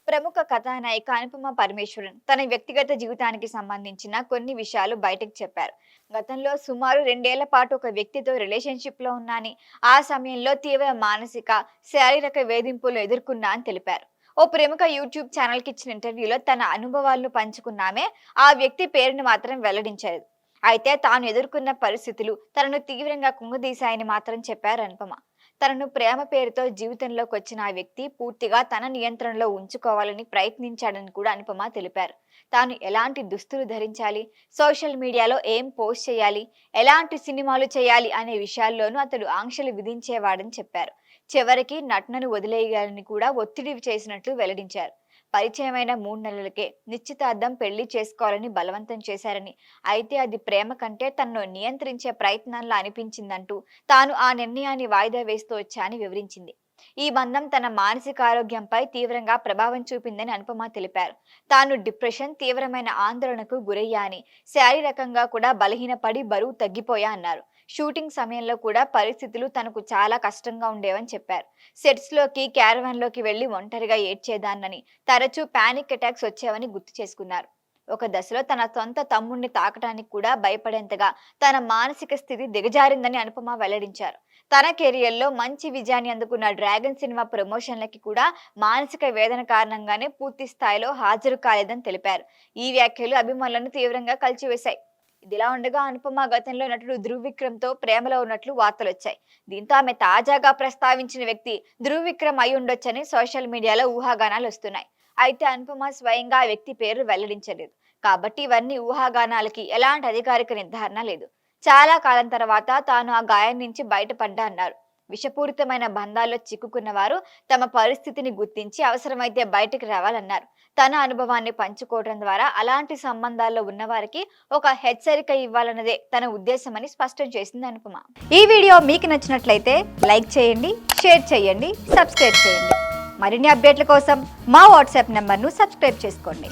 ప్రముఖ కథానాయిక అనుపమ పరమేశ్వరన్ తన వ్యక్తిగత జీవితానికి సంబంధించిన కొన్ని విషయాలు బయటకు చెప్పారు. గతంలో సుమారు 2 ఏళ్ల పాటు ఒక వ్యక్తితో రిలేషన్‌షిప్ లో ఉన్నానని, ఆ సమయంలో తీవ్ర మానసిక, శారీరక వేధింపులు ఎదుర్కొన్నా అని తెలిపారు. ఓ ప్రముఖ యూట్యూబ్ ఛానల్‌కి ఇచ్చిన ఇంటర్వ్యూలో తన అనుభవాలను పంచుకున్నామే ఆ వ్యక్తి పేరును మాత్రం వెల్లడించలేదు. అయితే తాను ఎదుర్కొన్న పరిస్థితులు తనను తీవ్రంగా కుంగదీశాయని మాత్రం చెప్పారు అనుపమ. తనను ప్రేమ పేరుతో జీవితంలోకి వచ్చిన ఆ వ్యక్తి పూర్తిగా తన నియంత్రణలో ఉంచుకోవాలని ప్రయత్నించాడని కూడా అనుపమ తెలిపారు. తాను ఎలాంటి దుస్తులు ధరించాలి, సోషల్ మీడియాలో ఏం పోస్ట్ చేయాలి, ఎలాంటి సినిమాలు చేయాలి అనే విషయాల్లోనూ అతడు ఆంక్షలు విధించేవాడని చెప్పారు. చివరికి నటనను వదిలేయాలని కూడా ఒత్తిడి చేసినట్లు వెల్లడించారు. పరిచయమైన 3 నెలలకే నిశ్చితార్థం పెళ్లి చేసుకోవాలని బలవంతం చేశారని, అయితే అది ప్రేమ కంటే తనను నియంత్రించే ప్రయత్నంలా అనిపించిందంటూ తాను ఆ నిర్ణయాన్ని వాయిదా వేస్తూ వచ్చా అని వివరించింది. ఈ బంధం తన మానసిక ఆరోగ్యంపై తీవ్రంగా ప్రభావం చూపిందని అనుపమ తెలిపారు. తాను డిప్రెషన్, తీవ్రమైన ఆందోళనకు గురయ్యా అని, శారీరకంగా కూడా బలహీనపడి బరువు తగ్గిపోయా అన్నారు. షూటింగ్ సమయంలో కూడా పరిస్థితులు తనకు చాలా కష్టంగా ఉండేవని చెప్పారు. సెట్స్ లోకి, క్యారవాన్ లోకి వెళ్లి ఒంటరిగా ఏడ్చేదాన్నని, తరచూ పానిక్ అటాక్స్ వచ్చేవని గుర్తు చేసుకున్నారు. ఒక దశలో తన సొంత తమ్ముణ్ణి తాకటానికి కూడా భయపడేంతగా తన మానసిక స్థితి దిగజారిందని అనుపమ వెల్లడించారు. తన కెరియర్లో మంచి విజయాన్ని అందుకున్న డ్రాగన్ సినిమా ప్రమోషన్లకి కూడా మానసిక వేదన కారణంగానే పూర్తి స్థాయిలో హాజరు కాలేదని తెలిపారు. ఈ వ్యాఖ్యలు అభిమానులను తీవ్రంగా కలిచివేశాయి. ఇదిలా ఉండగా అనుపమ గతంలో నటుడు ధృవ్ విక్రమ్ తో ప్రేమలో ఉన్నట్లు వార్తలు వచ్చాయి. దీంతో ఆమె తాజాగా ప్రస్తావించిన వ్యక్తి ధృవ్ విక్రమ్ అయి ఉండొచ్చని సోషల్ మీడియాలో ఊహాగానాలు వస్తున్నాయి. అయితే అనుపమ స్వయంగా ఆ వ్యక్తి పేరు వెల్లడించలేదు. కాబట్టి ఇవన్నీ ఊహాగానాలకి ఎలాంటి అధికారిక నిర్ధారణ లేదు. చాలా కాలం తర్వాత తాను ఆ గాయం నుంచి బయటపడ్డా అన్నారు. విషపూరితమైన బంధాల్లో చిక్కుకున్న వారు తమ పరిస్థితిని గుర్తించి అవసరమైతే బయటకు రావాలన్నారు. తన అనుభవాన్ని పంచుకోవడం ద్వారా అలాంటి సంబంధాల్లో ఉన్నవారికి ఒక హెచ్చరిక ఇవ్వాలన్నదే తన ఉద్దేశమని స్పష్టం చేసింది అనుపమ. ఈ వీడియో మీకు నచ్చినట్లయితే లైక్ చేయండి, షేర్ చేయండి, సబ్స్క్రైబ్ చేయండి. మరిన్ని అప్డేట్ల కోసం మా వాట్సాప్ నంబర్ను సబ్స్క్రైబ్ చేసుకోండి.